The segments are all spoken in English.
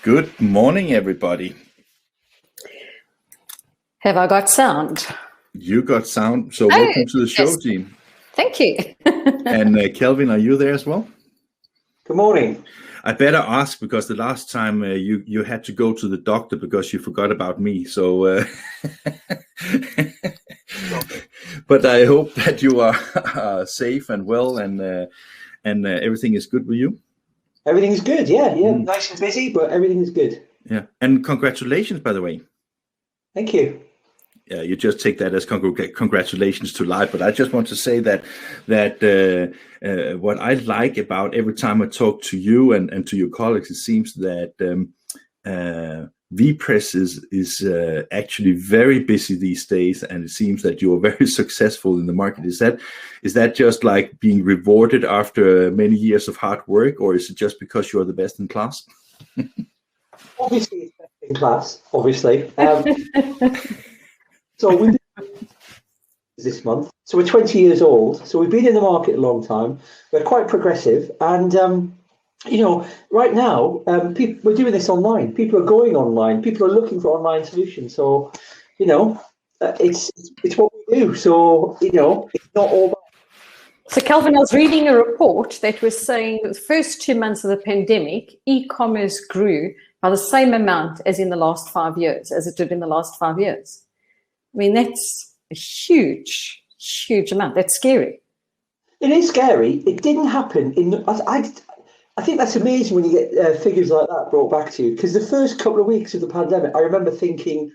Good morning, everybody. Have I got sound? You got sound. So welcome to the show, Jean. Thank you. And Kelvin, are you there as well? Good morning. I better ask because the last time you had to go to the doctor because you forgot about me. So, but I hope that you are safe and well, and everything is good with you. Everything is good. Yeah. Nice and busy, but everything is good. Yeah, and congratulations, by the way. Thank you. Yeah, you just take that as congratulations to life. But I just want to say that what I like about every time I talk to you and to your colleagues, it seems that Vpress is actually very busy these days, and it seems that you are very successful in the market. Is that just like being rewarded after many years of hard work, or is it just because you are the best in class? Obviously, it's best in class. Obviously. So we've been this month. So we're 20 years old. So we've been in the market a long time. We're quite progressive, and right now, we're doing this online. People are going online. People are looking for online solutions. So, it's what we do. So, it's not all bad. So, Kelvin, I was reading a report that was saying the first 2 months of the pandemic, e-commerce grew by the same amount as in the last 5 years, as it did in the last 5 years. I mean, that's a huge, huge amount. That's scary. It is scary. It didn't happen I think that's amazing when you get figures like that brought back to you, because the first couple of weeks of the pandemic, I remember thinking,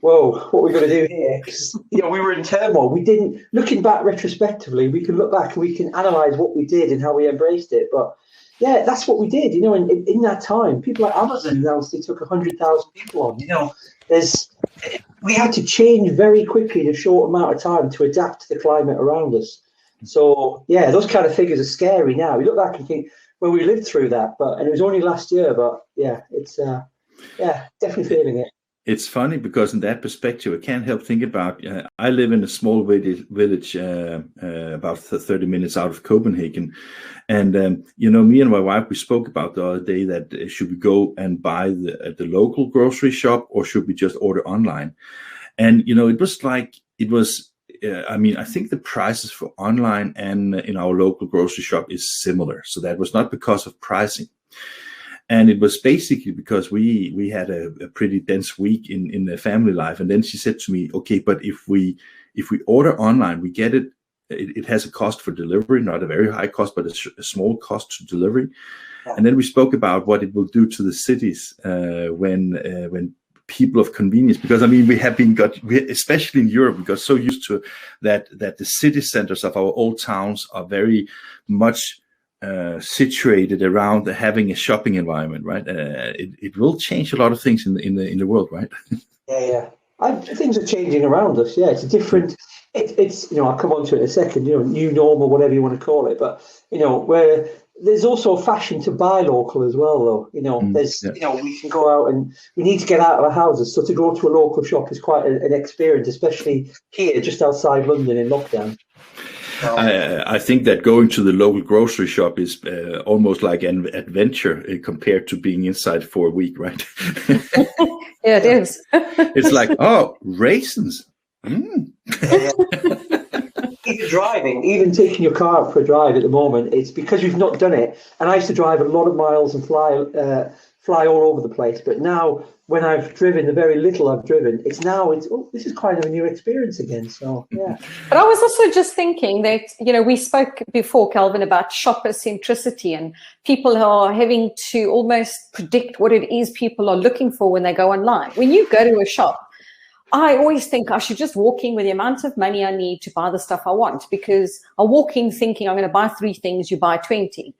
whoa, what are we going to do here? Because, we were in turmoil. We didn't, looking back retrospectively, we can look back and we can analyze what we did and how we embraced it. But yeah, that's what we did, in that time. People like Amazon announced they took 100,000 people on, we had to change very quickly in a short amount of time to adapt to the climate around us. So yeah, those kind of figures are scary now. You look back and think, well, we lived through that, and it was only last year, but yeah, it's definitely feeling it. It's funny because in that perspective, I can't help think about, I live in a small village about 30 minutes out of Copenhagen. And, me and my wife, we spoke about the other day that should we go and buy at the local grocery shop, or should we just order online? And, I think the prices for online and in our local grocery shop is similar. So that was not because of pricing. And it was basically because we had a pretty dense week in the family life. And then she said to me, okay, but if we order online, we get it. It has a cost for delivery, not a very high cost, but a small cost to delivery. Yeah. And then we spoke about what it will do to the cities when people of convenience, because we have especially in Europe, we got so used to that the city centers of our old towns are very much situated around having a shopping environment, right? It will change a lot of things in the world, right? Yeah. Things are changing around us. Yeah, it's a different. It's I'll come on to it in a second. New normal, whatever you want to call it. But where there's also a fashion to buy local as well, though. We can go out and we need to get out of our houses. So to go to a local shop is quite an experience, especially here, just outside London in lockdown. I think that going to the local grocery shop is almost like an adventure compared to being inside for a week, right? Yeah, it is. It's like, raisins. Even taking your car out for a drive at the moment, it's because you've not done it. And I used to drive a lot of miles and fly all over the place. But now, when I've driven, the very little I've driven, this is kind of a new experience again. So yeah. But I was also just thinking that we spoke before, Kelvin, about shopper centricity, and people are having to almost predict what it is people are looking for when they go online. When you go to a shop, I always think I should just walk in with the amount of money I need to buy the stuff I want, because I walk in thinking I'm going to buy 3 things, you buy 20.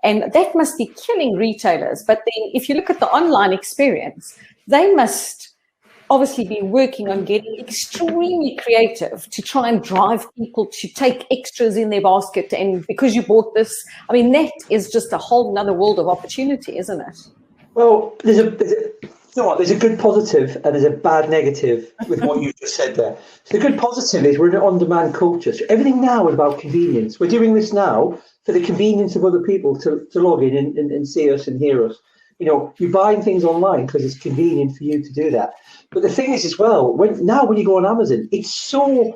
And that must be killing retailers. But then if you look at the online experience, they must obviously be working on getting extremely creative to try and drive people to take extras in their basket. And because you bought this, that is just a whole nother world of opportunity, isn't it? Well, there's a good positive and there's a bad negative with what you just said there. So the good positive is we're in an on-demand culture. So everything now is about convenience. We're doing this now for the convenience of other people to log in and see us and hear us. You're buying things online because it's convenient for you to do that. But the thing is as well, when you go on Amazon, it's so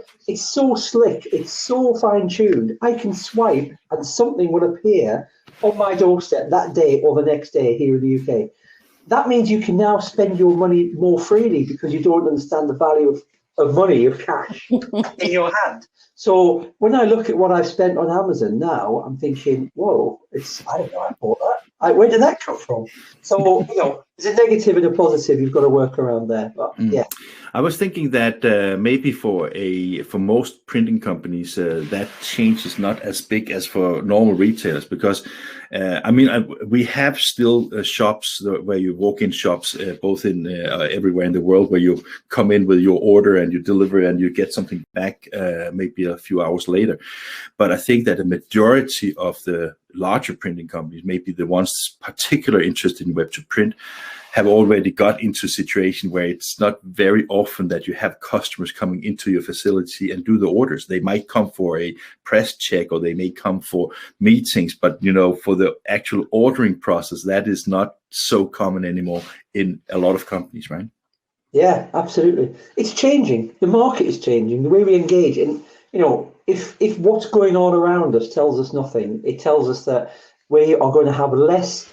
slick, it's so fine-tuned. I can swipe and something will appear on my doorstep that day or the next day here in the UK. That means you can now spend your money more freely because you don't understand the value of money, of cash in your hand. So when I look at what I've spent on Amazon now, I'm thinking, whoa, I don't know, I bought that. Where did that come from? So, there's a negative and a positive. You've got to work around there. But yeah. I was thinking that maybe for most printing companies, that change is not as big as for normal retailers, because we have still shops where you walk in shops, both in everywhere in the world, where you come in with your order and you deliver and you get something back maybe a few hours later. But I think that a majority of the larger printing companies, maybe the ones particularly interested in web to print, have already got into a situation where it's not very often that you have customers coming into your facility and do the orders. They might come for a press check, or they may come for meetings, but for the actual ordering process, that is not so common anymore in a lot of companies, right? Yeah, absolutely. It's changing. The market is changing. The way we engage, and if what's going on around us tells us nothing, it tells us that we are going to have less.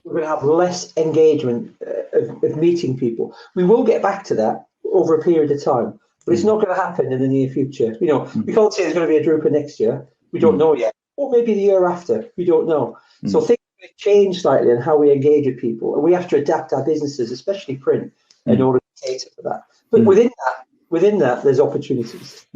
We're going to have less engagement of meeting people. We will get back to that over a period of time, but it's not going to happen in the near future. We can't say there's going to be a Drupa next year. We don't know yet, or maybe the year after. We don't know. So things change slightly in how we engage with people, and we have to adapt our businesses, especially print, in order to cater for that. But within that, there's opportunities.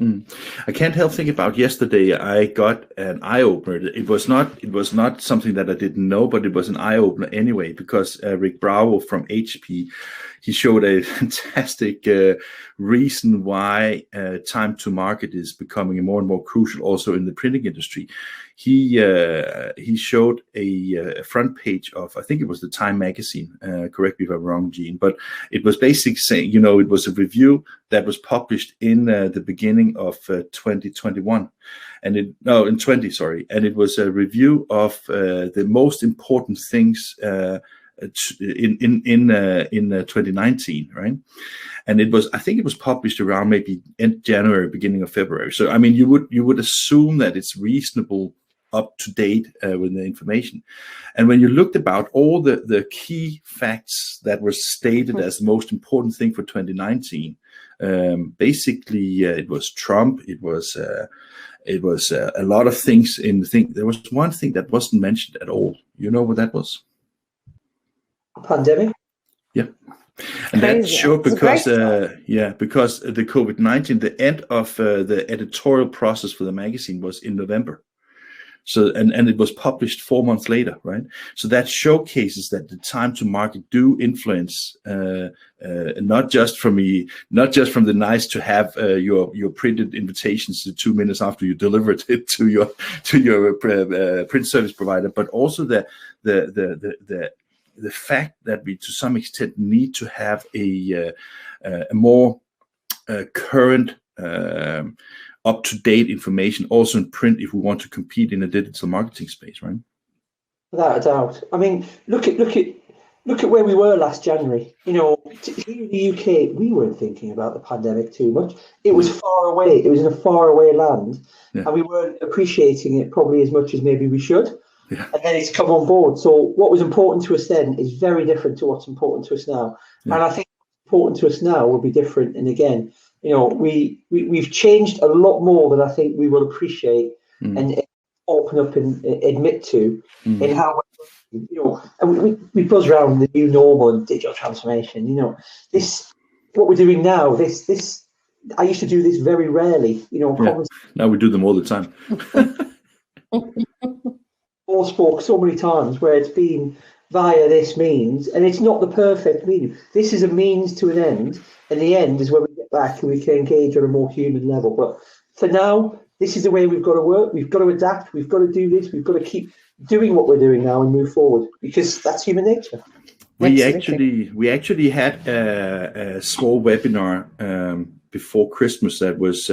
I can't help thinking about yesterday. I got an eye opener. It was not something that I didn't know, but it was an eye opener anyway, because Rick Bravo from HP, he showed a fantastic reason why time to market is becoming more and more crucial also in the printing industry. He showed a front page of, I think it was the Time magazine. Correct me if I'm wrong, Gene, but it was basically saying, it was a review that was published in the beginning of 2021, and it was a review of the most important things in 2019, right? And I think it was published around maybe end January, beginning of February. So you would assume that it's reasonable, up to date with the information. And when you looked about all the key facts that were stated as the most important thing for 2019, basically it was Trump. It was a lot of things in the thing. There was one thing that wasn't mentioned at all. You know what that was? Pandemic. Yeah. And that showed because because the COVID-19, the end of the editorial process for the magazine was in November. So and it was published 4 months later, right? So that showcases that the time to market do influence not just from the nice to have your printed invitations 2 minutes after you delivered it to your print service provider, but also the fact that we to some extent need to have a more current up-to-date information also in print if we want to compete in a digital marketing space, right? Without a doubt. I mean, look at where we were last January. Here in the UK, we weren't thinking about the pandemic too much. It was far away. It was in a far away land, and we weren't appreciating it probably as much as maybe we should. Yeah. And then it's come on board. So what was important to us then is very different to what's important to us now. Yeah. And I think what's important to us now will be different. And again, we've changed a lot more than I think we will appreciate and open up and admit to in how and we buzz around the new normal and digital transformation. This what we're doing now. This I used to do this very rarely. Now we do them all the time. All spoke so many times where it's been via this means, and it's not the perfect means. This is a means to an end, and the end is when we get back and we can engage on a more human level. But for now, this is the way we've got to work. We've got to adapt. We've got to do this. We've got to keep doing what we're doing now and move forward, because that's human nature. We actually had a small webinar before Christmas that was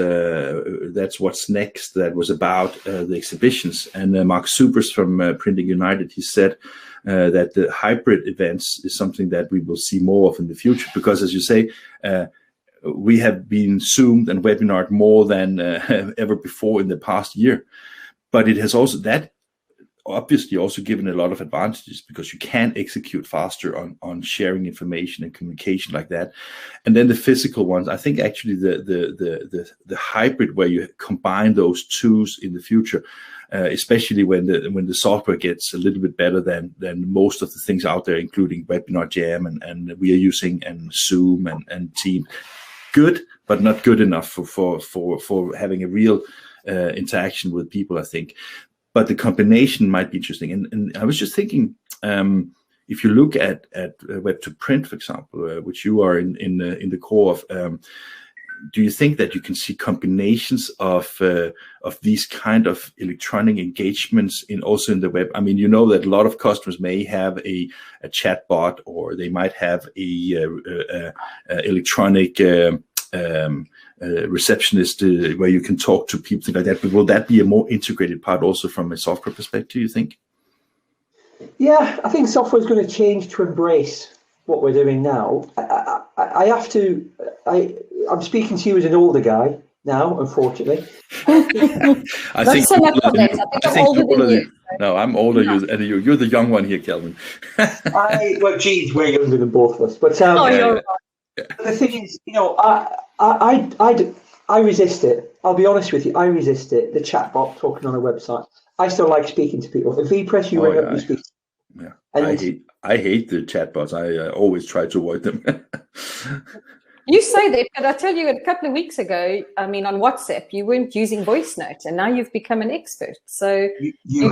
that's what's next. That was about the exhibitions, and Mark Supers from Printing United, he said that the hybrid events is something that we will see more of in the future, because, as you say, we have been Zoomed and webinared more than ever before in the past year. But it has also, that obviously also given a lot of advantages, because you can execute faster on sharing information and communication like that. And then the physical ones, I think actually the hybrid, where you combine those tools in the future, especially when the software gets a little bit better than most of the things out there, including Webinar Jam and we are using, and Zoom and Team. Good, but not good enough for having a real interaction with people, I think. But the combination might be interesting. And I was just thinking, if you look at web to print, for example, which you are in the core of, do you think that you can see combinations of these kind of electronic engagements also in the web? I mean, you know that a lot of customers may have a chat bot, or they might have a electronic receptionist where you can talk to people, things like that. But will that be a more integrated part also from a software perspective, you think? Yeah, I think software is going to change to embrace what we're doing now. I'm speaking to you as an older guy now, unfortunately. I think I'm older than you. No, I'm older. No. You're the young one here, Kelvin. Well, geez, we're younger than both of us. But the thing is, I resist it. I'll be honest with you. I resist it. The chatbot talking on a website. I still like speaking to people. If Vpress, you ring up, you speak. Yeah, I hate the chatbots. I always try to avoid them. You say that, but I tell you, a couple of weeks ago, I mean, on WhatsApp, you weren't using voice notes, and now you've become an expert. So you're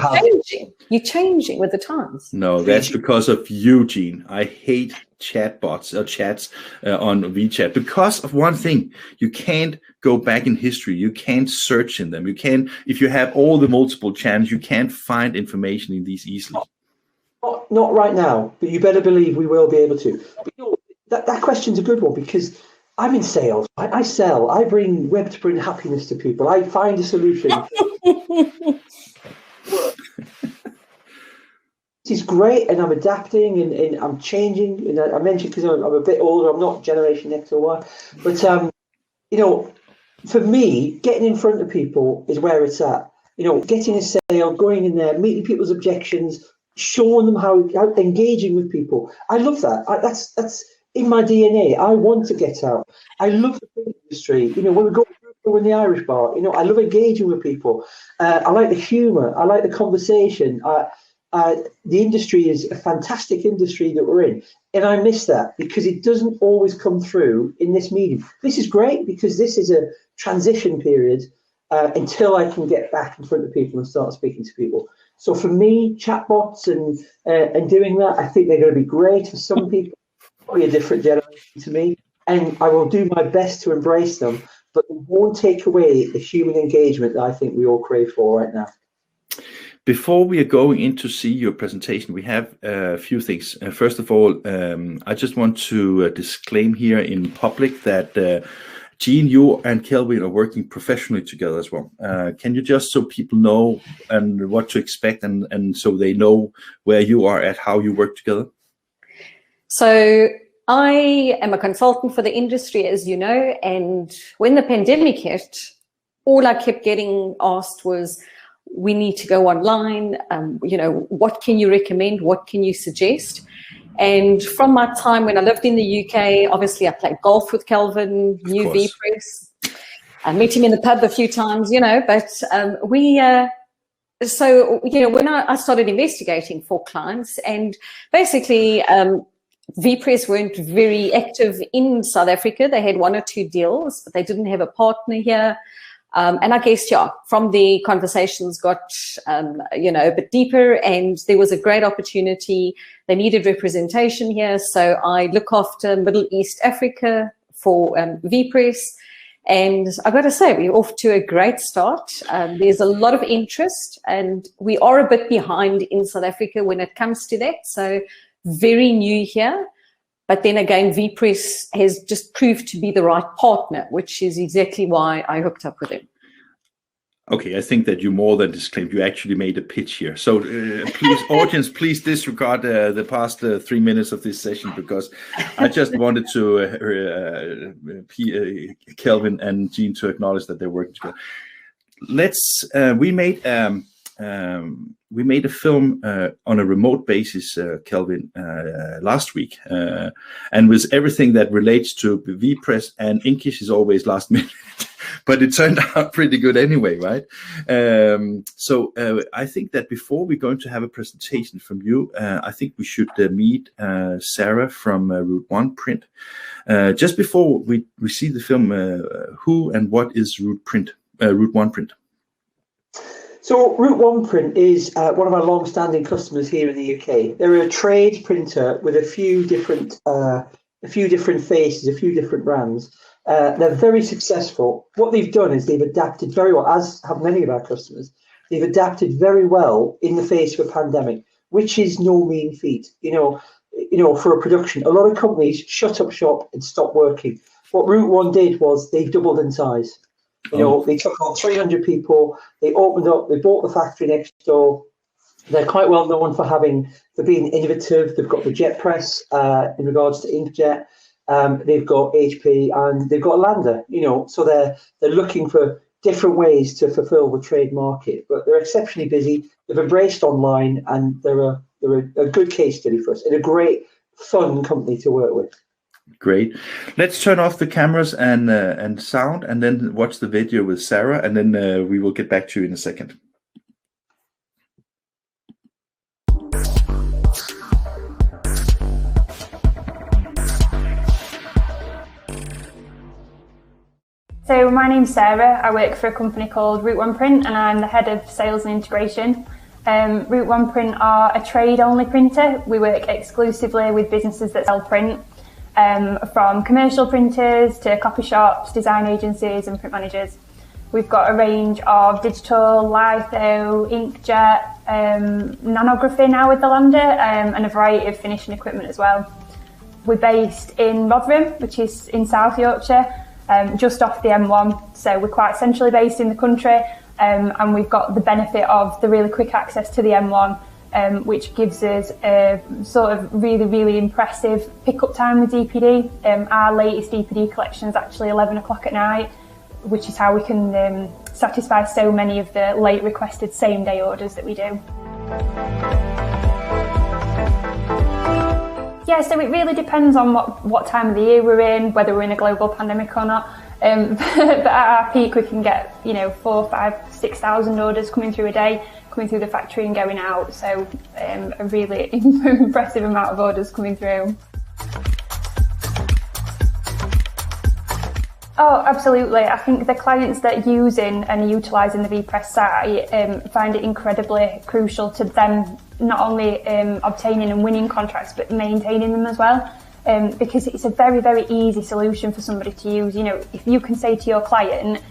changing with the times. No, that's because of you, Gene. I hate chatbots or chats on WeChat because of one thing. You can't go back in history. You can't search in them. You can't, if you have all the multiple channels, you can't find information in these easily. Not right now, but you better believe we will be able to. But, that question's a good one, because I'm in sales. I sell. I bring web to print happiness to people. I find a solution. This is great, and I'm adapting and I'm changing. And I mentioned, because I'm a bit older, I'm not Generation X or Y. But for me, getting in front of people is where it's at. Getting a sale, going in there, meeting people's objections, showing them how engaging with people. I love that. That's in my DNA. I want to get out. I love the print industry. When we go in the Irish bar, I love engaging with people. I like the humour. I like the conversation. The industry is a fantastic industry that we're in, and I miss that because it doesn't always come through in this medium. This is great because this is a transition period until I can get back in front of people and start speaking to people. So for me, chatbots and doing that, I think they're going to be great for some people. Probably a different generation to me, and I will do my best to embrace them, but it won't take away the human engagement that I think we all crave for right now. Before we are going in to see your presentation, we have a few things. First of all, I just want to disclaim here in public that Gene, you and Kelvin are working professionally together as well. Can you just, so people know and what to expect, and so they know where you are at, how you work together? So I am a consultant for the industry, as you know, and when the pandemic hit, all I kept getting asked was, we need to go online. What can you recommend? What can you suggest? And from my time when I lived in the UK, obviously I played golf with Kelvin, knew Vpress. I met him in the pub a few times, but when I started investigating for clients, and basically Vpress weren't very active in South Africa. They had 1 or 2 deals, but they didn't have a partner here. And I guess, from the conversations got, a bit deeper, and there was a great opportunity. They needed representation here. So I look after Middle East Africa for Vpress. And I got to say, we're off to a great start. There's a lot of interest, and we are a bit behind in South Africa when it comes to that. So very new here. But then again, Vpress has just proved to be the right partner, which is exactly why I hooked up with him. Okay, I think that you more than disclaimed. You actually made a pitch here. So please, audience, please disregard the past 3 minutes of this session, because I just wanted to Kelvin and Jean to acknowledge that they're working together. We made a film on a remote basis, Kelvin, last week, and with everything that relates to Vpress, and Inkjet is always last minute. But it turned out pretty good anyway, right? So I think that before we're going to have a presentation from you, I think we should meet Sarah from Route 1 Print. Just before we see the film, who and what is Route 1 Print? So Route 1 Print is one of our long-standing customers here in the UK. They're a trade printer with a few different faces, a few different brands. They're very successful. What they've done is they've adapted very well, as have many of our customers. They've adapted very well in the face of a pandemic, which is no mean feat. You know, for a production, a lot of companies shut up shop and stop working. What Route 1 did was they doubled in size. You know, they took on 300 people. They opened up. They bought the factory next door. They're quite well known for being innovative. They've got the jet press in regards to Inkjet. They've got HP and they've got Lander, you know, so they're looking for different ways to fulfill the trade market, but they're exceptionally busy. They've embraced online, and they're a good case study for us, and a great fun company to work with. Great. Let's turn off the cameras and sound, and then watch the video with Sarah, and then we will get back to you in a second. So my name's Sarah. I work for a company called Route 1 Print, and I'm the head of sales and integration. Route 1 Print are a trade-only printer. We work exclusively with businesses that sell print, from commercial printers to copy shops, design agencies and print managers. We've got a range of digital, litho, inkjet, nanography now with the Lander, and a variety of finishing equipment as well. We're based in Rotherham, which is in South Yorkshire, just off the M1, so we're quite centrally based in the country, and we've got the benefit of the really quick access to the M1, which gives us a sort of really impressive pick-up time with DPD. Our latest DPD collection is actually 11 o'clock at night, which is how we can satisfy so many of the late requested same-day orders that we do. Yeah, so it really depends on what time of the year we're in, whether we're in a global pandemic or not. But at our peak, we can get 4,000, 5,000, 6,000 orders coming through a day, coming through the factory and going out. So a really impressive amount of orders coming through. Oh, absolutely. I think the clients that are using and utilising the Vpress site find it incredibly crucial to them not only obtaining and winning contracts, but maintaining them as well. Because it's a very easy solution for somebody to use. You know, if you can say to your client,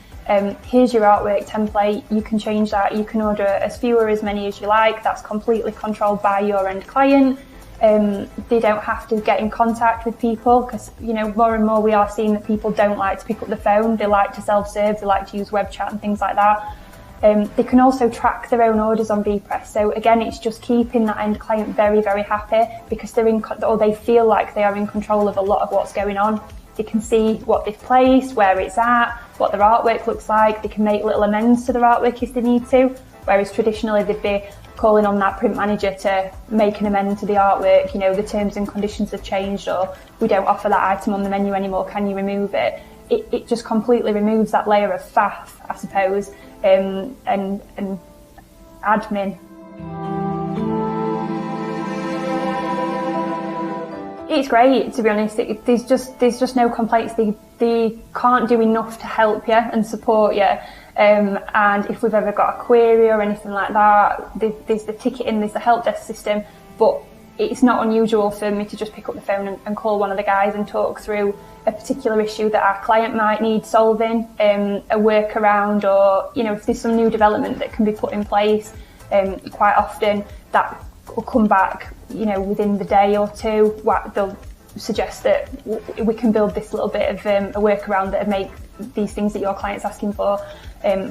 here's your artwork template, you can change that, you can order as few or as many as you like, that's completely controlled by your end client. They don't have to get in contact with people, because more and more we are seeing that people don't like to pick up the phone. They like to self-serve, they like to use web chat and things like that. They can also track their own orders on Vpress. So again, it's just keeping that end client very happy, because they feel like they are in control of a lot of what's going on. They can see what they've placed, where it's at, what their artwork looks like. They can make little amends to their artwork if they need to, whereas traditionally they'd be calling on that print manager to make an amend to the artwork. The terms and conditions have changed, or we don't offer that item on the menu anymore, can you remove it? It just completely removes that layer of faff, I suppose, and admin. It's great, to be honest. There's just no complaints. They can't do enough to help you and support you. And if we've ever got a query or anything like that, there's the ticketing, there's the help desk system. But it's not unusual for me to just pick up the phone and call one of the guys and talk through a particular issue that our client might need solving, a workaround, or if there's some new development that can be put in place. Quite often that will come back within the day or two. suggest that we can build this little bit of a workaround that make these things that your client's asking for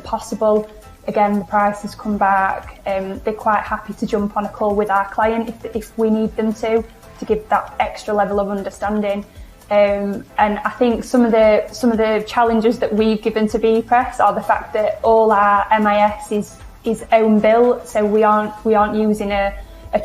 possible. Again, the price has come back. They're quite happy to jump on a call with our client if we need them to give that extra level of understanding. And I think some of the challenges that we've given to Vpress are the fact that all our MIS is own built, so we aren't using a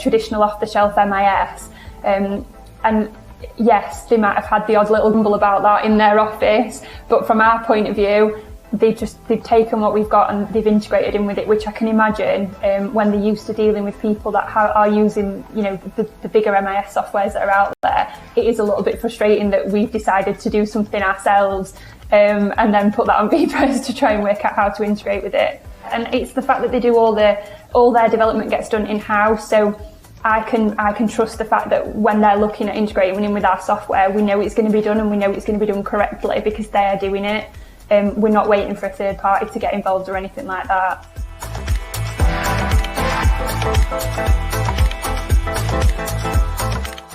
traditional off-the-shelf MIS. And yes, they might have had the odd little grumble about that in their office, but from our point of view, they've taken what we've got and they've integrated in with it, which I can imagine when they're used to dealing with people that are using, the bigger MIS softwares that are out there. It is a little bit frustrating that we've decided to do something ourselves and then put that on Vpress to try and work out how to integrate with it. And it's the fact that they do all their development gets done in-house, so I can trust the fact that when they're looking at integrating in with our software, we know it's going to be done and we know it's going to be done correctly because they're doing it. We're not waiting for a third party to get involved or anything like that.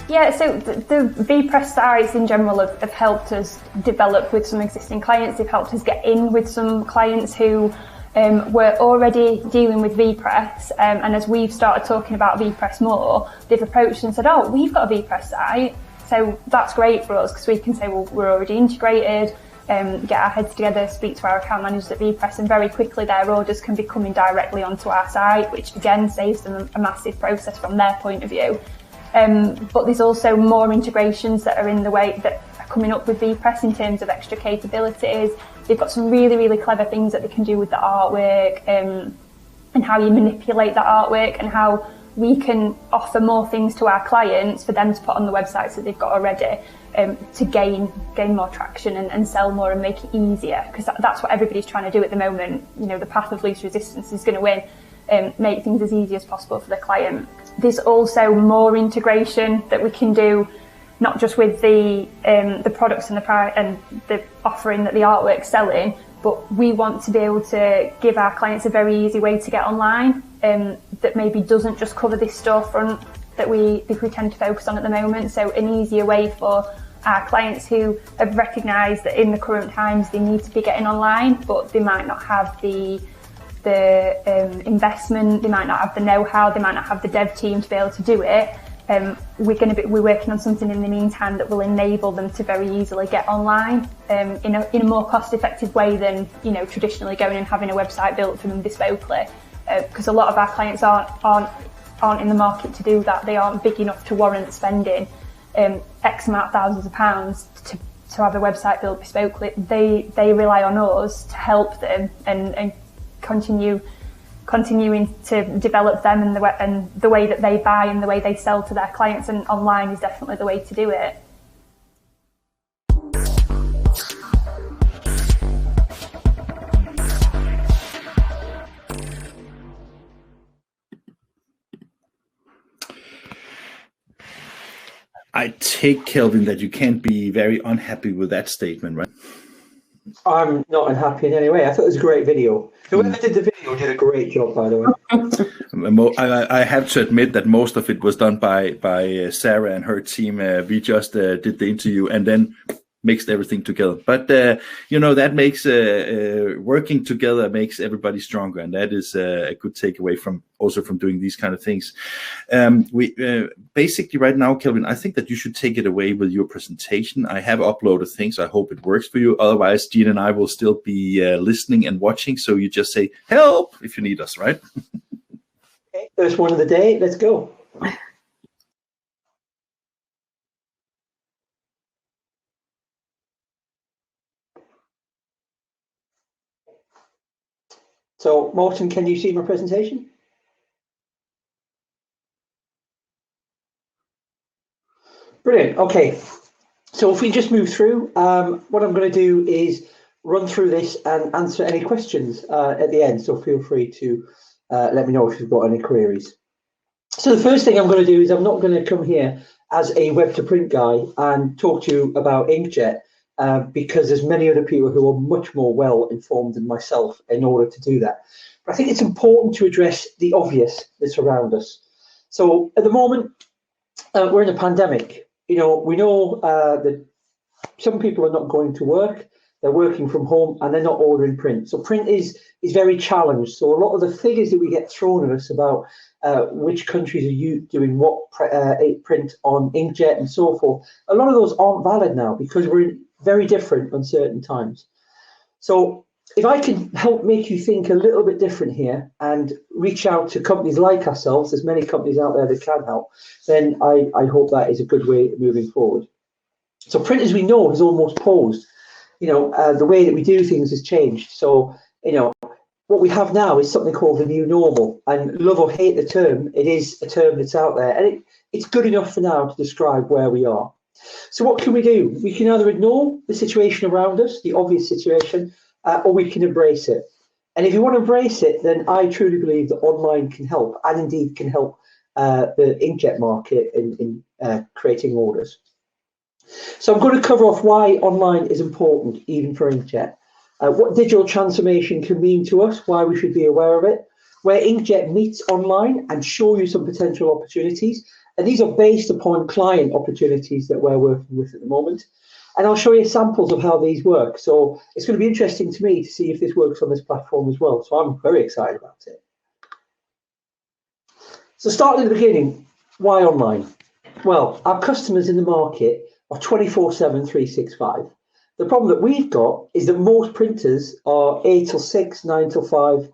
Yeah, so the Vpress sites in general have helped us develop with some existing clients. They've helped us get in with some clients who were already dealing with Vpress, and as we've started talking about Vpress more, they've approached and said, oh, we've got a Vpress site, so that's great for us because we can say, well, we're already integrated, get our heads together, speak to our account managers at Vpress, and very quickly their orders can be coming directly onto our site, which again saves them a massive process from their point of view. But there's also more integrations that are in the way that are coming up with Vpress in terms of extra capabilities. They've got some really, really clever things that they can do with the artwork and how you manipulate that artwork and how we can offer more things to our clients for them to put on the websites that they've got already to gain more traction and sell more and make it easier, because that's what everybody's trying to do at the moment. The path of least resistance is going to win, make things as easy as possible for the client. There's also more integration that we can do, not just with the products and the offering that the artwork's selling, but we want to be able to give our clients a very easy way to get online that maybe doesn't just cover this storefront that we tend to focus on at the moment. So an easier way for our clients who have recognised that in the current times they need to be getting online, but they might not have the investment, they might not have the know-how, they might not have the dev team to be able to do it. We're working on something in the meantime that will enable them to very easily get online in a more cost-effective way than traditionally going and having a website built for them bespokely, because a lot of our clients aren't in the market to do that. They aren't big enough to warrant spending X amount of thousands of pounds to have a website built bespokely. They rely on us to help them and continuing to develop them and the way that they buy and the way they sell to their clients, and online is definitely the way to do it. I take, Kelvin, that you can't be very unhappy with that statement, right? I'm not unhappy in any way. I thought it was a great video. Whoever did the video did a great job, by the way. I have to admit that most of it was done by Sarah and her team. We just did the interview and then mixed everything together. But that makes working together makes everybody stronger, and that is a good takeaway from doing these kind of things. We basically right now, Kelvin, I think that you should take it away with your presentation. I have uploaded things. I hope it works for you. Otherwise, Jean and I will still be listening and watching. So you just say help if you need us, right? Okay, first one of the day. Let's go. So, Morten, can you see my presentation? Brilliant. Okay. So if we just move through, what I'm going to do is run through this and answer any questions at the end. So feel free to let me know if you've got any queries. So the first thing I'm going to do is I'm not going to come here as a web to print guy and talk to you about Inkjet. Because there's many other people who are much more well informed than myself in order to do that. But I think it's important to address the obvious that's around us. So at the moment, we're in a pandemic. we know that some people are not going to work, they're working from home, and they're not ordering print. So print is very challenged. So a lot of the figures that we get thrown at us about which countries are doing what print on Inkjet and so forth, a lot of those aren't valid now because we're in very different uncertain times. So if I can help make you think a little bit different here and reach out to companies like ourselves, there's many companies out there that can help, then I hope that is a good way of moving forward. So print, as we know, has almost paused. The way that we do things has changed. So, what we have now is something called the new normal. And love or hate the term, it is a term that's out there. And it's good enough for now to describe where we are. So what can we do? We can either ignore the situation around us, the obvious situation, or we can embrace it. And if you want to embrace it, then I truly believe that online can help, and indeed can help the Inkjet market in creating orders. So I'm going to cover off why online is important, even for Inkjet, what digital transformation can mean to us, why we should be aware of it, where Inkjet meets online, and show you some potential opportunities. And these are based upon client opportunities that we're working with at the moment. And I'll show you samples of how these work. So it's going to be interesting to me to see if this works on this platform as well. So I'm very excited about it. So starting at the beginning, why online? Well, our customers in the market are 24/7, 365. The problem that we've got is that most printers are 8 till 6, 9 till 5,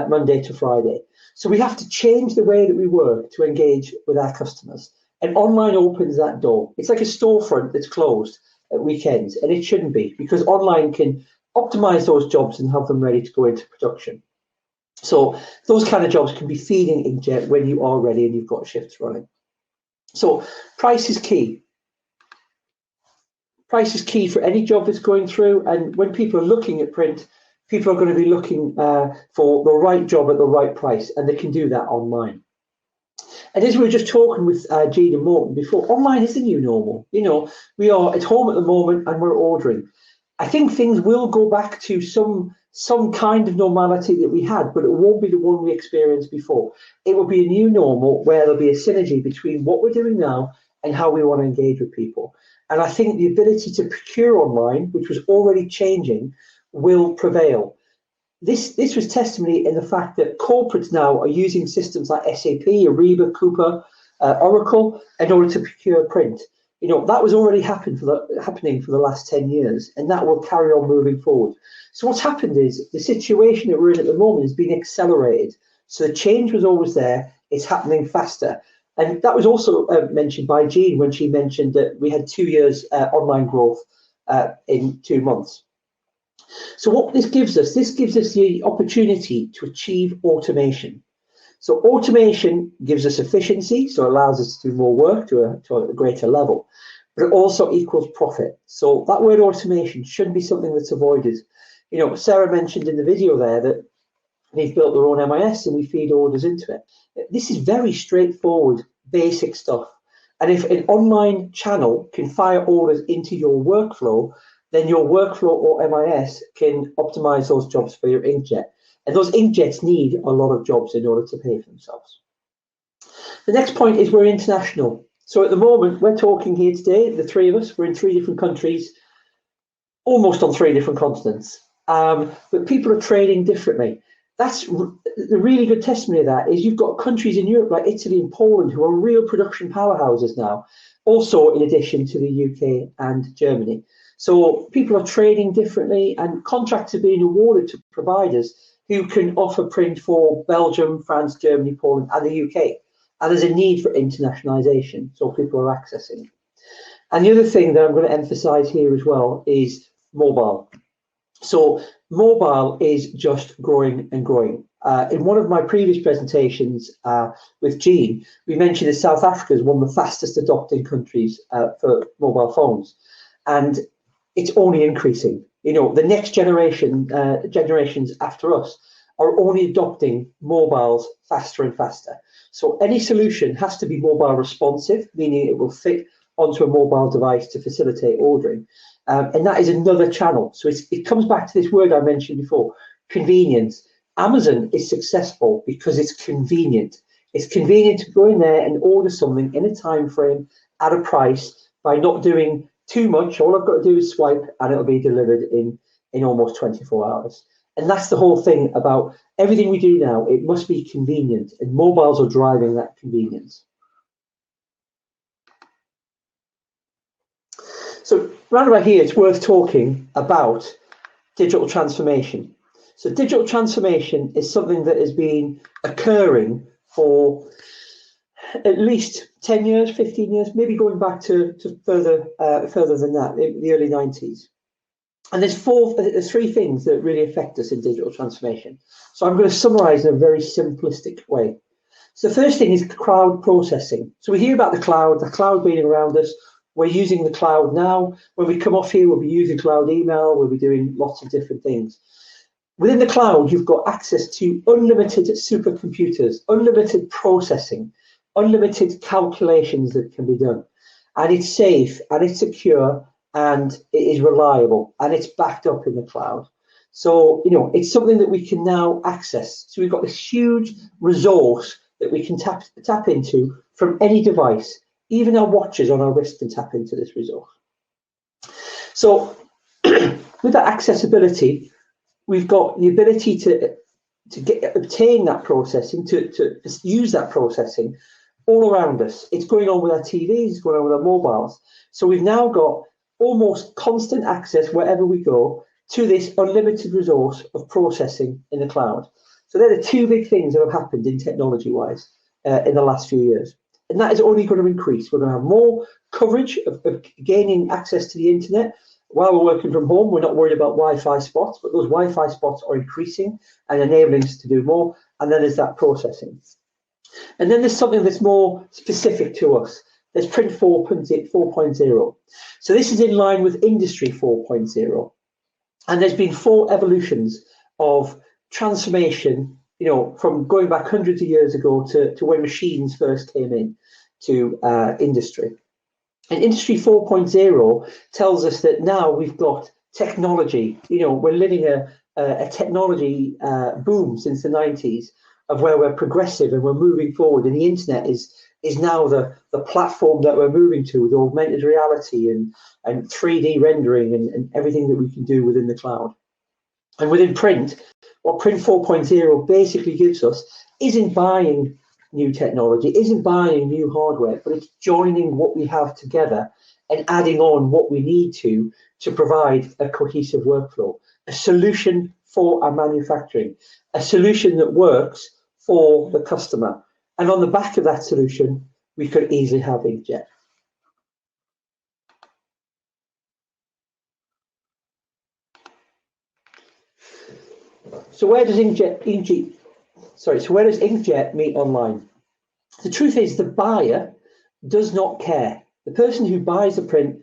Monday to Friday. So we have to change the way that we work to engage with our customers. And online opens that door. It's like a storefront that's closed at weekends, and it shouldn't be, because online can optimize those jobs and have them ready to go into production. So those kind of jobs can be feeding Inkjet when you are ready and you've got shifts running. So price is key. Price is key for any job that's going through, and when people are looking at print, people are going to be looking for the right job at the right price, and they can do that online. And as we were just talking with Jean and Morton before, online is the new normal. We are at home at the moment and we're ordering. I think things will go back to some kind of normality that we had, but it won't be the one we experienced before. It will be a new normal where there'll be a synergy between what we're doing now and how we want to engage with people. And I think the ability to procure online, which was already changing, will prevail. This was testimony in the fact that corporates now are using systems like SAP, Ariba, Coupa, Oracle in order to procure print. That was already happening for the last 10 years, and that will carry on moving forward. So what's happened is the situation that we're in at the moment is being accelerated. So the change was always there, it's happening faster. And that was also mentioned by Jean when she mentioned that we had 2 years online growth in 2 months. So what this gives us the opportunity to achieve automation. So automation gives us efficiency, so it allows us to do more work to a greater level, but it also equals profit. So that word automation shouldn't be something that's avoided. Sarah mentioned in the video there that they've built their own MIS and we feed orders into it. This is very straightforward, basic stuff. And if an online channel can fire orders into your workflow, then your workflow or MIS can optimize those jobs for your Inkjet. And those Inkjets need a lot of jobs in order to pay for themselves. The next point is we're international. So at the moment, we're talking here today, the three of us, we're in 3 different countries, almost on 3 different continents. But people are trading differently. That's the really good testimony of that is you've got countries in Europe like Italy and Poland who are real production powerhouses now, also in addition to the UK and Germany. So people are trading differently, and contracts are being awarded to providers who can offer print for Belgium, France, Germany, Poland, and the UK. And there's a need for internationalization, so people are accessing it. And the other thing that I'm going to emphasize here as well is mobile. So mobile is just growing and growing. In one of my previous presentations with Jean, we mentioned that South Africa is one of the fastest adopting countries for mobile phones. And it's only increasing. The next generations after us are only adopting mobiles faster and faster. So any solution has to be mobile responsive, meaning it will fit onto a mobile device to facilitate ordering. And that is another channel. So it comes back to this word I mentioned before, convenience. Amazon is successful because it's convenient. It's convenient to go in there and order something in a time frame at a price by not doing too much. All I've got to do is swipe and it'll be delivered in almost 24 hours. And that's the whole thing about everything we do now. It must be convenient, and mobiles are driving that convenience. So round about here, it's worth talking about digital transformation. So digital transformation is something that has been occurring for at least 10 years, 15 years, maybe going back to further than that, the early 90s. And there's three things that really affect us in digital transformation. So I'm going to summarize in a very simplistic way. So the first thing is cloud processing. So we hear about the cloud being around us. We're using the cloud now. When we come off here, we'll be using cloud email. We'll be doing lots of different things. Within the cloud, you've got access to unlimited supercomputers, unlimited processing, unlimited calculations that can be done. And it's safe and it's secure and it is reliable and it's backed up in the cloud. So, it's something that we can now access. So we've got this huge resource that we can tap into from any device. Even our watches on our wrist can tap into this resource. So with that accessibility, we've got the ability to obtain that processing, to use that processing all around us. It's going on with our TVs, it's going on with our mobiles. So we've now got almost constant access wherever we go to this unlimited resource of processing in the cloud. So they're the two big things that have happened in technology-wise in the last few years. And that is only going to increase. We're going to have more coverage of gaining access to the internet. While we're working from home, we're not worried about Wi-Fi spots, but those Wi-Fi spots are increasing and enabling us to do more. And then there's that processing. And then there's something that's more specific to us. There's Print 4.0. So this is in line with Industry 4.0. And there's been 4 evolutions of transformation, from going back hundreds of years ago to when machines first came in to industry. And Industry 4.0 tells us that now we've got technology. We're living a technology boom since the 90s of where we're progressive and we're moving forward. And the internet is now the platform that we're moving to with augmented reality and 3D rendering and everything that we can do within the cloud. And within print, what Print 4.0 basically gives us isn't buying new technology, isn't buying new hardware, but it's joining what we have together and adding on what we need to provide a cohesive workflow, a solution for our manufacturing, a solution that works for the customer. And on the back of that solution, we could easily have Inkjet. So where does Inkjet meet online? The truth is the buyer does not care. The person who buys the print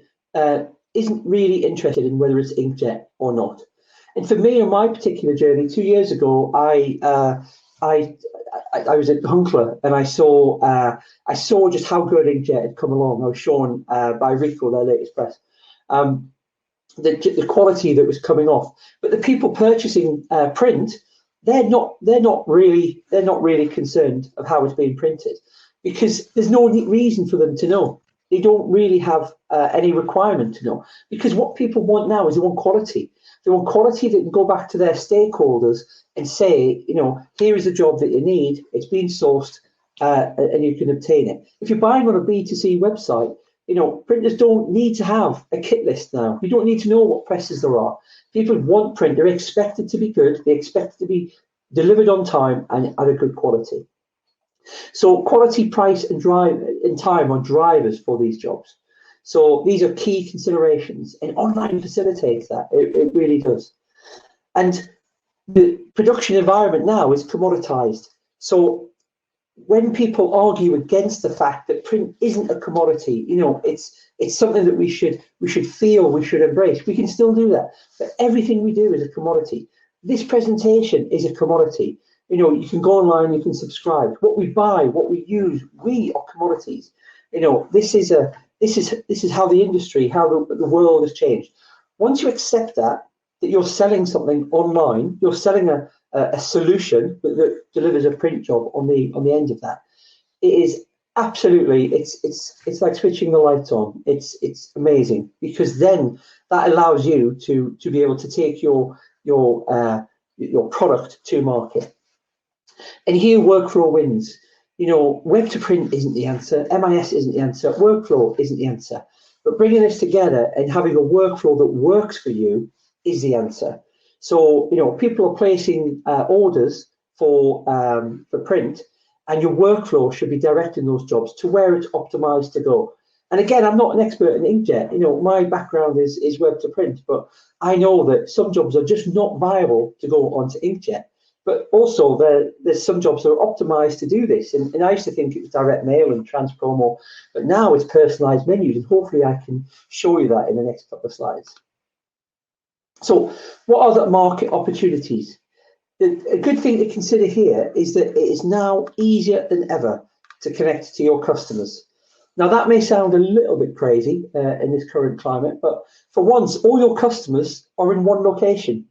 isn't really interested in whether it's Inkjet or not. And for me, on my particular journey, 2 years ago, I was at Hunkler and I saw just how good Inkjet had come along. I was shown by Rico, their latest press, the quality that was coming off. But the people purchasing print, they're not really concerned of how it's being printed, because there's no reason for them to know. They don't really have any requirement to know, because what people want now is they want quality. They want quality that can go back to their stakeholders and say, here is a job that you need. It's been sourced and you can obtain it. If you're buying on a B2C website, printers don't need to have a kit list now. You don't need to know what presses there are. People want print. They're expected to be good. They expect it to be delivered on time and at a good quality. So quality, price, and time are drivers for these jobs. So these are key considerations, and online facilitates that. It really does. And the production environment now is commoditized. So when people argue against the fact that print isn't a commodity, it's something that we should feel, we should embrace. We can still do that, but everything we do is a commodity. This presentation is a commodity. You can go online, you can subscribe. What we buy, what we use, we are commodities. This is how the industry, how the world has changed. Once you accept that you're selling something online, you're selling a solution that delivers a print job on the end of that. It is Absolutely, it's like switching the lights on. It's amazing, because then that allows you to be able to take your product to market. And here workflow wins. You know, web to print isn't the answer, MIS isn't the answer, workflow isn't the answer. But bringing this together and having a workflow that works for you is the answer. So, you know, people are placing orders for print, and your workflow should be directing those jobs to where it's optimized to go. And again, I'm not an expert in Inkjet. You know, my background is web to print, but I know that some jobs are just not viable to go onto Inkjet. But also there's some jobs that are optimized to do this. And I used to think it was direct mail and trans-promo, but now it's personalized menus, and hopefully I can show you that in the next couple of slides. So what are the market opportunities? A good thing to consider here is that it is now easier than ever to connect to your customers. Now, that may sound a little bit crazy in this current climate, but for once, all your customers are in one location.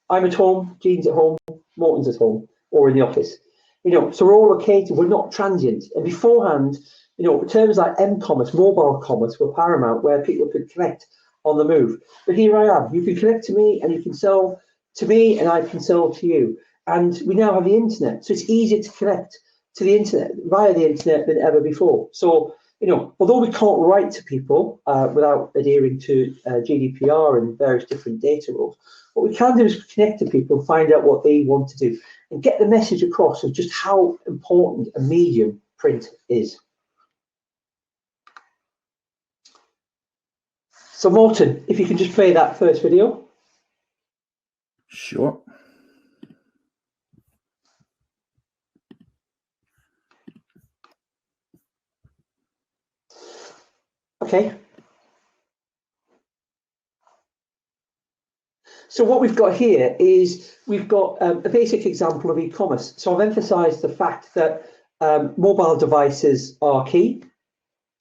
I'm at home, Jean's at home, Morton's at home, or in the office. You know, so we're all located, we're not transient. And beforehand, you know, terms like eCommerce, mobile commerce were paramount, where people could connect on the move. But here I am. You can connect to me, and you can sell to me, and I can sell to you. And we now have the internet, so it's easier to connect to the internet via the internet than ever before. So, you know, although we can't write to people without adhering to GDPR and various different data rules, what we can do is connect to people and find out what they want to do and get the message across of just how important a medium print is. So Morton, if you can just play that first video. Sure. Okay. So what we've got here is we've got a basic example of e-commerce. So I've emphasized the fact that mobile devices are key.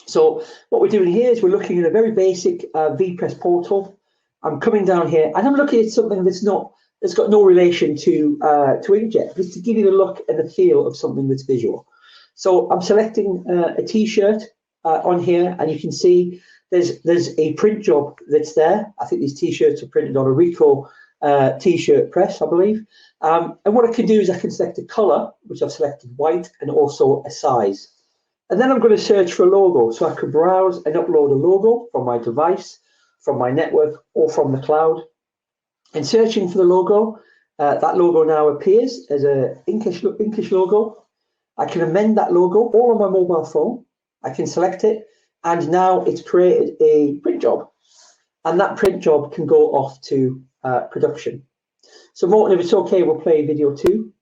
So what we're doing here is we're looking at a very basic Vpress portal. I'm coming down here and I'm looking at something that's got no relation to Inkjet, just to give you the look and the feel of something that's visual. So I'm selecting a t-shirt on here, and you can see there's a print job that's there. I think these t-shirts are printed on a Ricoh t-shirt press, I believe. And what I can do is I can select a color, which I've selected white, and also a size. And then I'm going to search for a logo. So I could browse and upload a logo from my device, from my network, or from the cloud. And searching for the logo, that logo now appears as a Inkish logo. I can amend that logo all on my mobile phone. I can select it, and now it's created a print job. And that print job can go off to production. So Morton, if it's okay, we'll play video 2.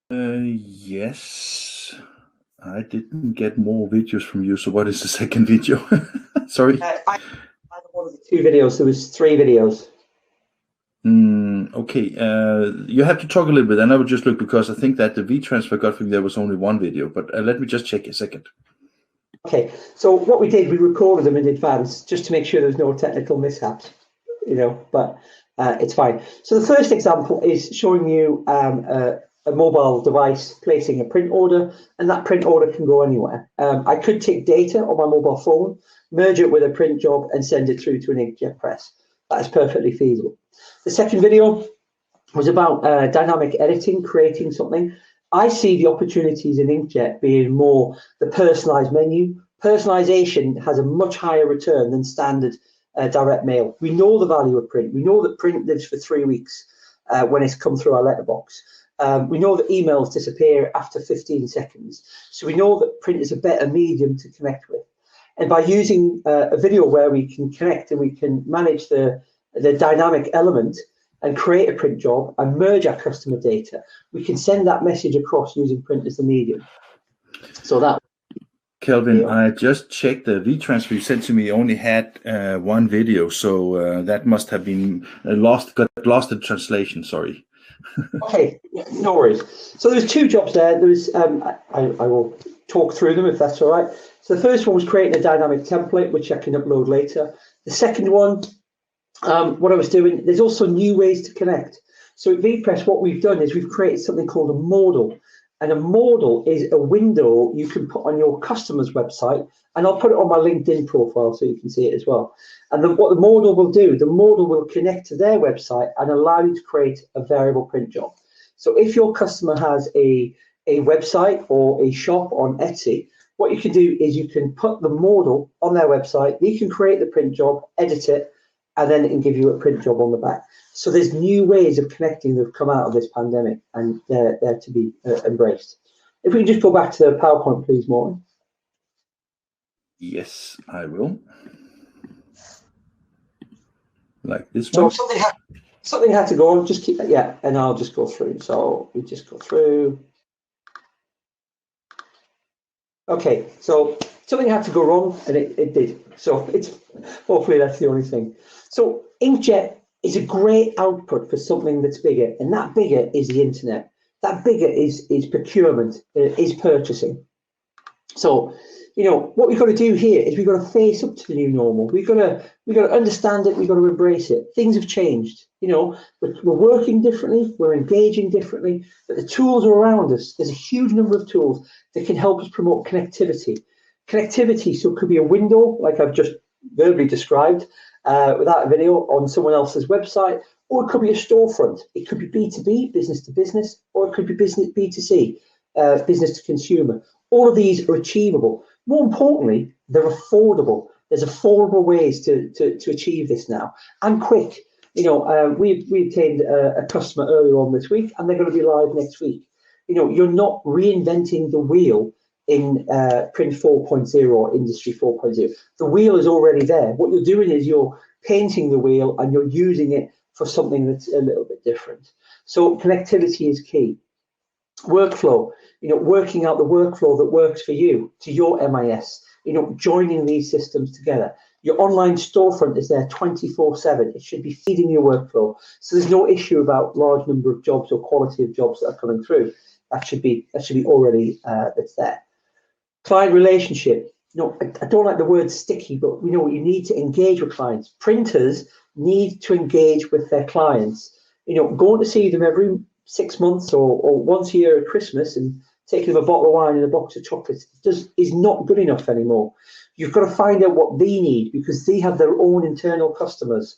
Yes, I didn't get more videos from you. So what is the second video? Sorry. I wanted 2 videos. There was 3 videos. Okay, you have to talk a little bit, and I would just look, because I think that the V-transfer got from there was only 1 video, but let me just check a second. Okay, so what we did, we recorded them in advance just to make sure there's no technical mishaps, you know, but it's fine. So the first example is showing you a mobile device placing a print order, and that print order can go anywhere. I could take data on my mobile phone, merge it with a print job, and send it through to an Inkjet press. That is perfectly feasible. The second video was about dynamic editing, creating something. I see the opportunities in Inkjet being more the personalized menu. Personalization has a much higher return than standard direct mail. We know the value of print. We know that print lives for 3 weeks when it's come through our letterbox. We know that emails disappear after 15 seconds. So we know that print is a better medium to connect with. And by using a video where we can connect and we can manage the dynamic element and create a print job and merge our customer data, we can send that message across using print as the medium. So that. Kelvin, I just checked the V-transfer you sent to me only had 1 video, so that must have been got lost in translation. Sorry. Okay, no worries. So there's 2 jobs there. There's I will talk through them if that's all right. So the first one was creating a dynamic template, which I can upload later. The second one, what I was doing, there's also new ways to connect. So at Vpress, what we've done is we've created something called a modal. And a modal is a window you can put on your customer's website. And I'll put it on my LinkedIn profile so you can see it as well. And what the modal will do, the modal will connect to their website and allow you to create a variable print job. So if your customer has a website or a shop on Etsy, what you can do is you can put the modal on their website, you can create the print job, edit it, and then it can give you a print job on the back. So there's new ways of connecting that have come out of this pandemic, and they're to be embraced. If we can just go back to the PowerPoint, please, Morten. Yes, I will. Like this one. So something had to go on. Just keep, yeah, and I'll just go through. So we just go through. Okay, so something had to go wrong, and it did. So it's hopefully that's the only thing. So Inkjet is a great output for something that's bigger, and that bigger is the internet. That bigger is procurement, is purchasing. So, you know, what we've got to do here is we've got to face up to the new normal. We've got to understand it. We've got to embrace it. Things have changed. You know, we're working differently. We're engaging differently. But the tools are around us. There's a huge number of tools that can help us promote connectivity. Connectivity, so it could be a window, like I've just verbally described, without a video on someone else's website, or it could be a storefront. It could be B2B, business to business, or it could be business B2C, business to consumer. All of these are achievable. More importantly, they're affordable. There's affordable ways to achieve this now, and quick. You know, we obtained a customer earlier on this week, and they're going to be live next week. You know, you're not reinventing the wheel in print 4.0 or industry 4.0. The wheel is already there. What you're doing is you're painting the wheel and you're using it for something that's a little bit different. So connectivity is key. Workflow, you know, working out the workflow that works for you to your MIS, you know, joining these systems together. Your online storefront is there 24/7. It should be feeding your workflow. So there's no issue about large number of jobs or quality of jobs that are coming through. That should be already that's there. Client relationship. You know, I don't like the word sticky, but you know, you need to engage with clients. Printers need to engage with their clients. You know, going to see them every 6 months or once a year at Christmas and taking them a bottle of wine and a box of chocolates is not good enough anymore. You've got to find out what they need, because they have their own internal customers,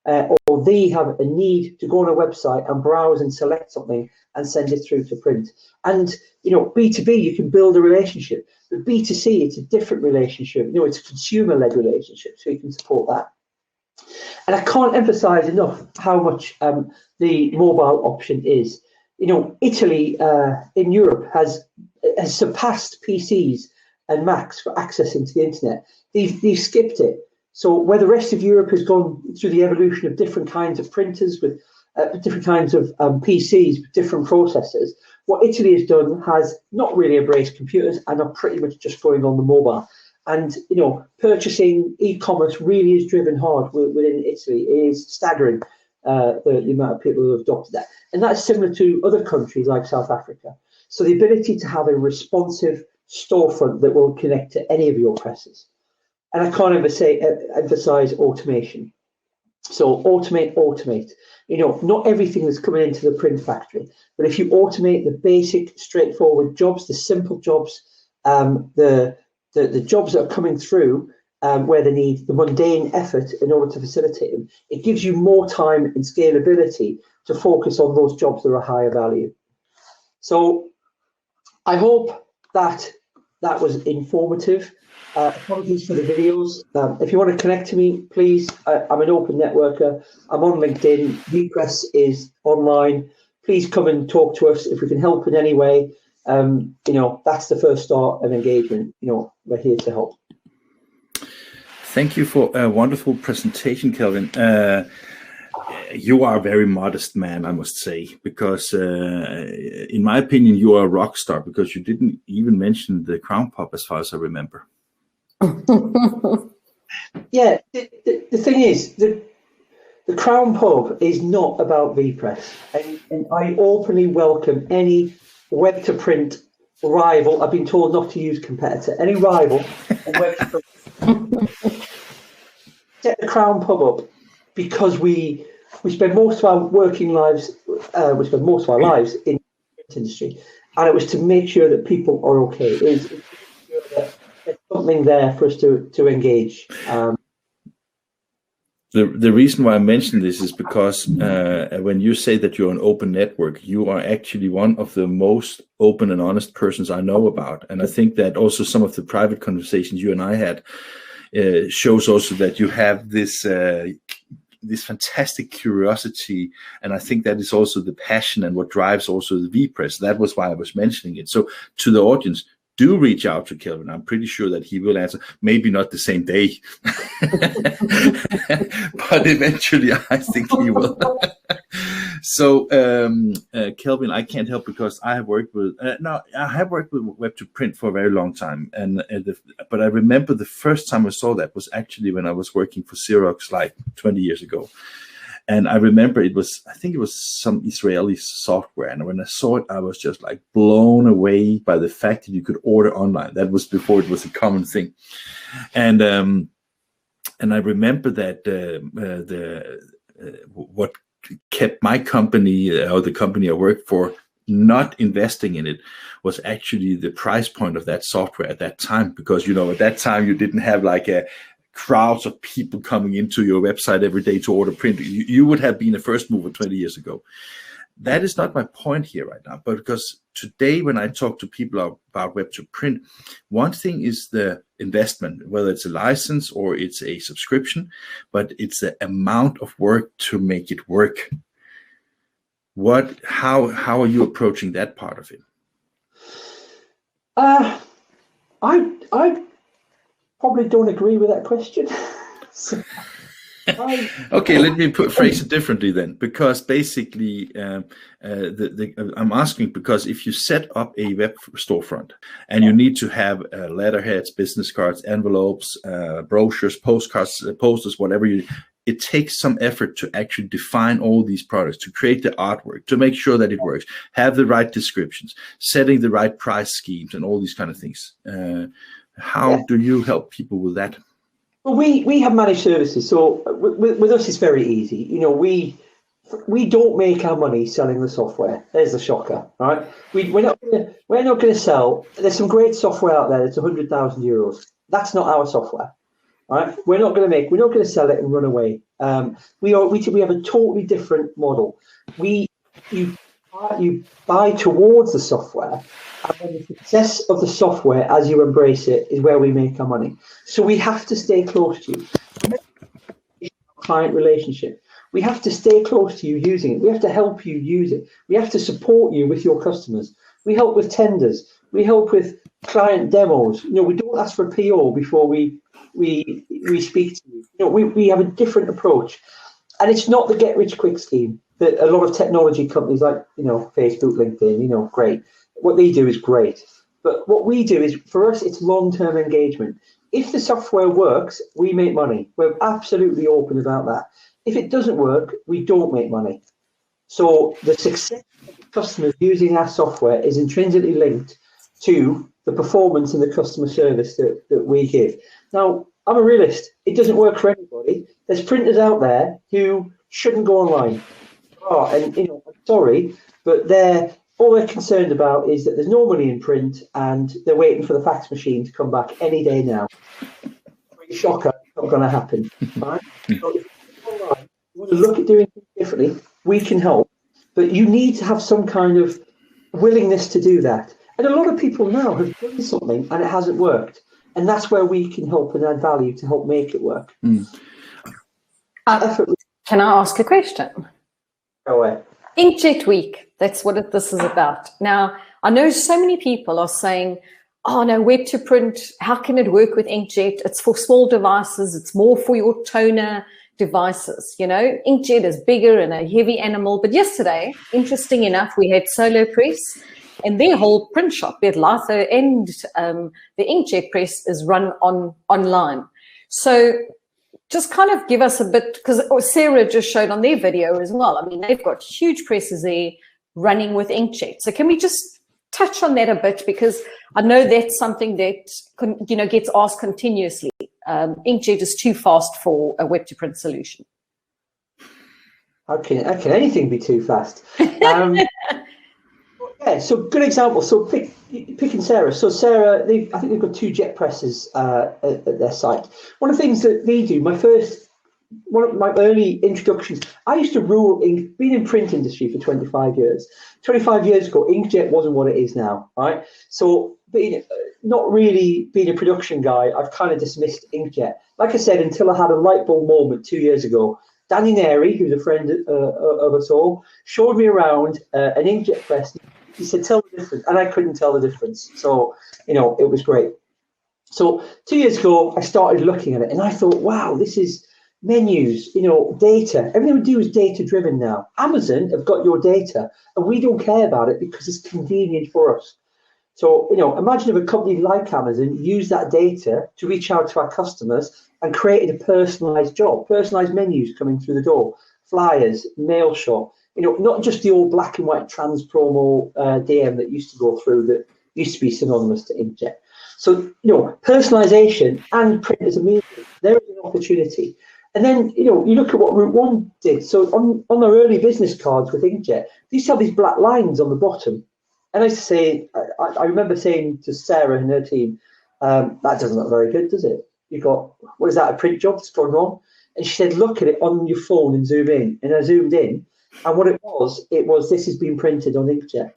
or they have a need to go on a website and browse and select something and send it through to print. And, you know, B2B, you can build a relationship, but B2C, it's a different relationship. You know, it's a consumer-led relationship, so you can support that. And I can't emphasize enough how much the mobile option is. You know, Italy in Europe has surpassed PCs and Macs for accessing to the internet. They've skipped it. So where the rest of Europe has gone through the evolution of different kinds of printers with different kinds of PCs with different processors, what Italy has done has not really embraced computers and are pretty much just going on the mobile. And, you know, purchasing e-commerce really is driven hard within Italy. It is staggering, the amount of people who have adopted that. And that's similar to other countries like South Africa. So the ability to have a responsive storefront that will connect to any of your presses. And I can't emphasize automation. So automate. You know, not everything that's coming into the print factory, but if you automate the basic, straightforward jobs, the simple jobs, the jobs that are coming through where they need the mundane effort in order to facilitate them, it gives you more time and scalability to focus on those jobs that are higher value. So I hope that was informative. Apologies for the videos. If you want to connect to me, please, I'm an open networker. I'm on LinkedIn. Vpress is online. Please come and talk to us if we can help in any way. You know, that's the first start of engagement. You know, we're here to help. Thank you for a wonderful presentation, Kelvin. You are a very modest man, I must say, because in my opinion, you are a rock star, because you didn't even mention the Crown Pop as far as I remember. Yeah, the thing is, the Crown Pub is not about Vpress, and I openly welcome any web to print rival. I've been told not to use competitor. Any rival on web to print. Set the Crown Pub up, because we spend most of our working lives we spend most of our lives in the print industry, and it was to make sure that people are okay. It was to make sure that there's something there for us to engage. The reason why I mention this is because when you say that you're an open network, you are actually one of the most open and honest persons I know about. And I think that also some of the private conversations you and I had shows also that you have this this fantastic curiosity, and I think that is also the passion and what drives also the Vpress. That was why I was mentioning it. So to the audience, do reach out to Kelvin. I'm pretty sure that he will answer, maybe not the same day, but eventually I think he will. So Kelvin, I can't help because I have worked with, I have worked with web to print for a very long time. But I remember the first time I saw that was actually when I was working for Xerox like 20 years ago. And I remember I think it was some Israeli software. And when I saw it, I was just like blown away by the fact that you could order online. That was before it was a common thing. And I remember that what kept my company, or the company I worked for, not investing in it was actually the price point of that software at that time. Because, at that time you didn't have like crowds of people coming into your website every day to order print. You would have been a first mover 20 years ago. That is not my point here right now, but because today when I talk to people about web to print, one thing is the investment, whether it's a license or it's a subscription, but it's the amount of work to make it work. How are you approaching that part of it? I probably don't agree with that question. Okay, let me phrase it differently then, because basically I'm asking because if you set up a web storefront and you need to have letterheads, business cards, envelopes, brochures, postcards, posters, whatever it takes some effort to actually define all these products, to create the artwork, to make sure that it works, have the right descriptions, setting the right price schemes, and all these kind of things. How do you help people with that? Well, we have managed services, so with us it's very easy. We don't make our money selling the software. There's the shocker, right? We're not going to sell. There's some great software out there that's 100,000 euros. That's not our software, right? We're not going to sell it and run away. We have a totally different model. You buy towards the software, and then the success of the software as you embrace it is where we make our money. So we have to stay close to you. Client relationship. We have to stay close to you using it. We have to help you use it. We have to support you with your customers. We help with tenders. We help with client demos. We don't ask for a PO before we speak to you. We have a different approach, and it's not the get rich quick scheme that a lot of technology companies like Facebook, LinkedIn, great. What they do is great, but what we do is, for us, it's long-term engagement. If the software works, we make money. We're absolutely open about that. If it doesn't work, we don't make money. So the success of the customers using our software is intrinsically linked to the performance and the customer service that we give. Now, I'm a realist. It doesn't work for anybody. There's printers out there who shouldn't go online. I'm sorry, but all they're concerned about is that there's no money in print and they're waiting for the fax machine to come back any day now. Shocker, not going to happen. Right? So if you want to look at doing things differently, we can help, but you need to have some kind of willingness to do that. And a lot of people now have done something and it hasn't worked, and that's where we can help and add value to help make it work. Can I ask a question? Go away. Inkjet Week, that's what this is about. Now, I know so many people are saying, oh no, web to print, how can it work with Inkjet? It's for small devices, it's more for your toner devices. Inkjet is bigger and a heavy animal. But yesterday, interesting enough, we had Solo Press and their whole print shop, be it Litho and the Inkjet press is run online. So just kind of give us a bit, because Sarah just showed on their video as well. I mean, they've got huge presses there running with Inkjet. So can we just touch on that a bit? Because I know that's something that gets asked continuously. Inkjet is too fast for a web to print solution. How can anything be too fast? Yeah, so good example. So picking Sarah. So Sarah, I think they've got 2 jet presses at their site. One of the things that they do, one of my early introductions, I used to rule being in print industry for 25 years. 25 years ago, Inkjet wasn't what it is now, right? So not really being a production guy, I've kind of dismissed Inkjet. Like I said, until I had a light bulb moment 2 years ago. Danny Neri, who's a friend of us all, showed me around an Inkjet press. He said, tell the difference. And I couldn't tell the difference. So, it was great. So 2 years ago, I started looking at it and I thought, wow, this is menus, data. Everything we do is data driven now. Amazon have got your data and we don't care about it because it's convenient for us. So, imagine if a company like Amazon used that data to reach out to our customers and created a personalized job, personalized menus coming through the door, flyers, mail shot, not just the old black and white trans promo DM that used to go through that used to be synonymous to Inkjet. So, personalization and print is amazing. There is an opportunity. And then, you look at what Route 1 did. So on their early business cards with Inkjet, they used to have these black lines on the bottom. And I used to say, I remember saying to Sarah and her team, that doesn't look very good, does it? You got, what is that, a print job that's gone wrong? And she said, look at it on your phone and zoom in. And I zoomed in. And what it was, this has been printed on Inkjet.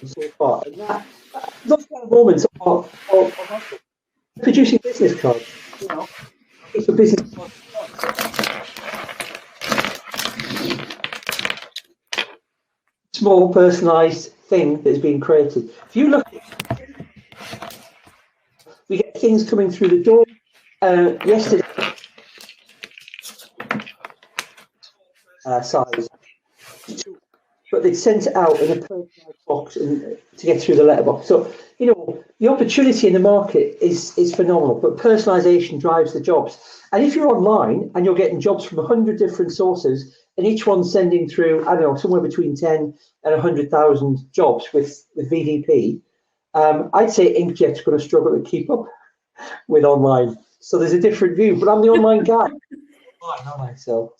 So far. And those kind of moments are producing business cards. It's a business card. Small personalised thing that is being created. If you look at it, we get things coming through the door. Yesterday, size, but they sent it out in a personalised box to get through the letterbox. So, the opportunity in the market is phenomenal, but personalisation drives the jobs. And if you're online and you're getting jobs from 100 different sources, and each one's sending through, I don't know, somewhere between 10 and 100,000 jobs with VDP, I'd say Inkjet's going to struggle to keep up with online. So there's a different view, but I'm the online guy. So.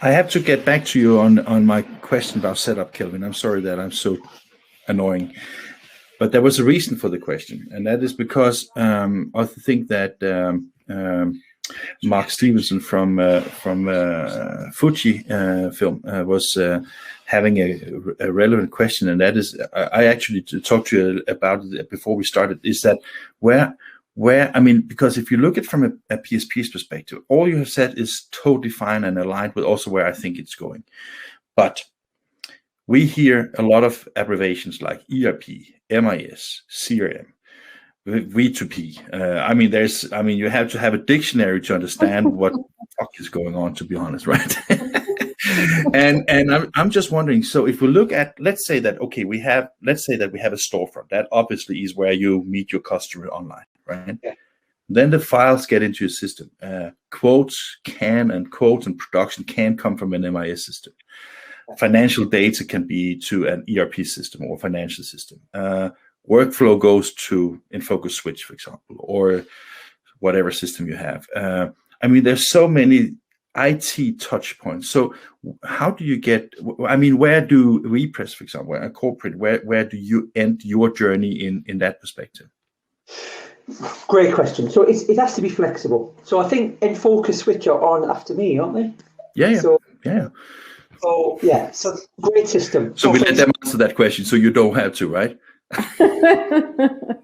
I have to get back to you on my question about setup, Kelvin. I'm sorry that I'm so annoying. But there was a reason for the question, and that is because I think that Mark Stevenson from Fuji film was having a relevant question, and that is, I actually talked to you about it before we started, is that where because if you look at it from a PSP's perspective, all you have said is totally fine and aligned with also where I think it's going. But we hear a lot of abbreviations like ERP, MIS, CRM, V2P. You have to have a dictionary to understand what the fuck is going on, to be honest, right? and I'm just wondering, so if we look at, let's say that we have a storefront. That obviously is where you meet your customer online, right? Yeah. Then the files get into your system. Quotes and production can come from an MIS system. Financial data can be to an ERP system or financial system. Workflow goes to InFocus Switch, for example, or whatever system you have. There's so many IT touch points. So how do you get, where do Vpress, for example, and Coreprint, where do you end your journey in that perspective? Great question. So it has to be flexible. So I think InFocus Switch are on after me, aren't they? Yeah. So great system. So we let them answer that question, so you don't have to, right? What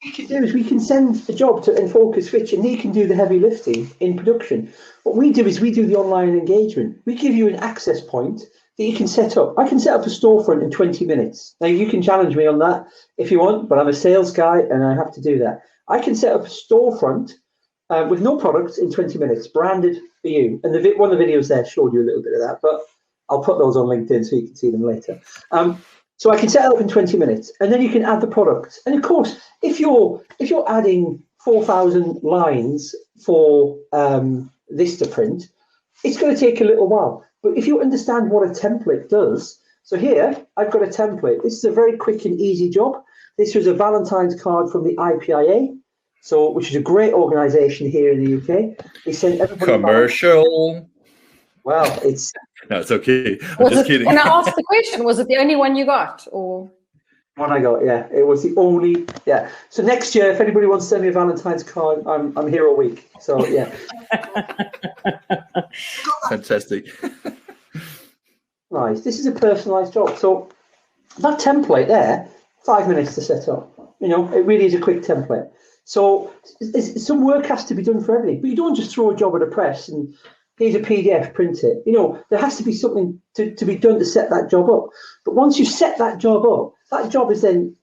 we can do is we can send the job to InFocus Switch and he can do the heavy lifting in production. What we do is we do the online engagement. We give you an access point that you can set up. I can set up a storefront in 20 minutes. Now you can challenge me on that if you want, but I'm a sales guy and I have to do that. I can set up a storefront with no products in 20 minutes, branded for you. And one of the videos there showed you a little bit of that, but I'll put those on LinkedIn so you can see them later. So I can set it up in 20 minutes, and then you can add the products. And of course, if you're adding 4,000 lines for Vistaprint, it's going to take a little while. But if you understand what a template does, so here I've got a template. This is a very quick and easy job. This was a Valentine's card from the IPIA. So, which is a great organisation here in the UK. We sent everybody commercial. Well, it's no, it's okay. I'm just kidding. Can I ask the question? Was it the only one you got, or one I got? Yeah, it was the only. Yeah. So next year, if anybody wants to send me a Valentine's card, I'm here all week. So yeah. Fantastic. Nice. This is a personalised job. So that template there, 5 minutes to set up. You know, it really is a quick template. So some work has to be done for everything, but you don't just throw a job at a press and here's a PDF, print it. You know, there has to be something to be done to set that job up. But once you set that job up, that job is then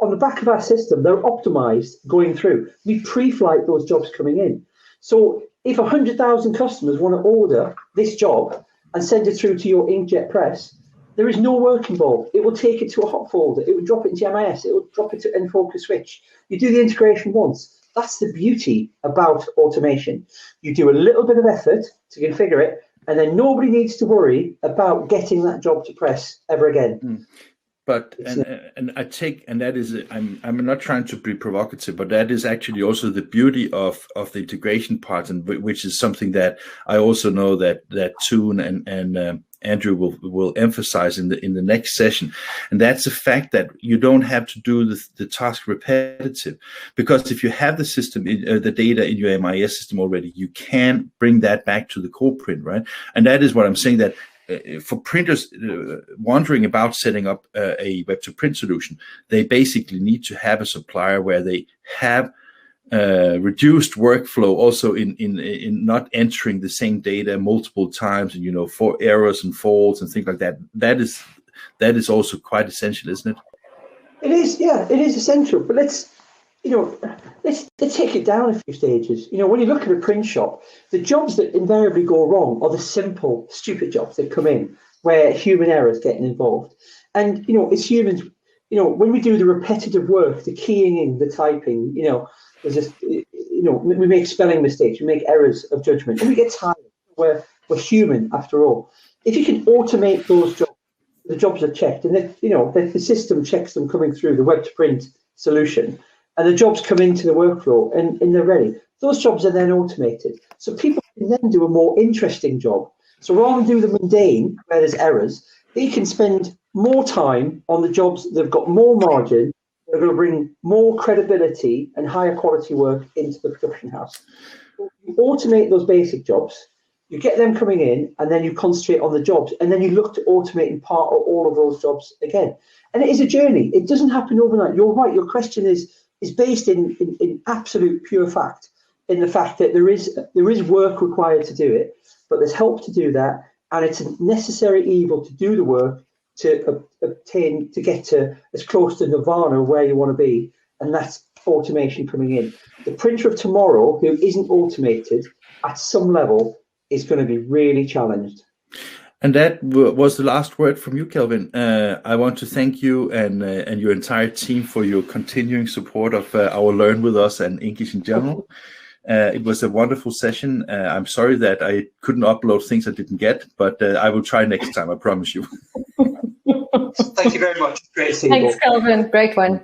on the back of our system. They're optimized going through. We pre-flight those jobs coming in. So if 100,000 customers want to order this job and send it through to your Inkjet press, there is no work involved. It will take it to a hot folder. It will drop it into MIS. It will drop it to Enfocus Switch. You do the integration once. That's the beauty about automation. You do a little bit of effort to configure it, and then nobody needs to worry about getting that job to press ever again. But and I take, and that is, I'm not trying to be provocative, but that is actually also the beauty of the integration part, and which is something that I also know that Toon and Andrew will emphasize in the next session, and that's the fact that you don't have to do the task repetitive, because if you have the system, the data in your MIS system already, you can bring that back to the Coreprint, right? And that is what I'm saying, that for printers wondering about setting up a web-to-print solution, they basically need to have a supplier where they have reduced workflow, also in not entering the same data multiple times, and, you know, for errors and faults and things like that. That is also quite essential, isn't it? It is, yeah, it is essential. But let's take it down a few stages. You know, when you look at a print shop, the jobs that invariably go wrong are the simple, stupid jobs that come in where human error is getting involved. And, you know, as humans, you know, when we do the repetitive work, the keying in, the typing, you know, there's just, you know, we make spelling mistakes, we make errors of judgment, and we get tired. We're human after all. If you can automate those jobs, the jobs are checked, and the system checks them coming through the web to print solution, and the jobs come into the workflow and they're ready. Those jobs are then automated. So people can then do a more interesting job. So rather than do the mundane where there's errors, they can spend more time on the jobs that have got more margin, they're going to bring more credibility and higher quality work into the production house. So you automate those basic jobs, you get them coming in, and then you concentrate on the jobs, and then you look to automate in part or all of those jobs again. And it is a journey. It doesn't happen overnight. You're right. Your question is based in absolute pure fact, in the fact that there is work required to do it, but there's help to do that, and it's a necessary evil to do the work to get to as close to nirvana where you want to be, and that's automation coming in. The printer of tomorrow who isn't automated at some level is going to be really challenged. And that was the last word from you, Kelvin. I want to thank you and your entire team for your continuing support of our Learn With Us and English in general. It was a wonderful session. I'm sorry that I couldn't upload things I didn't get, but I will try next time, I promise you. Thank you very much. Great to see you. Thanks, Kelvin. Great one.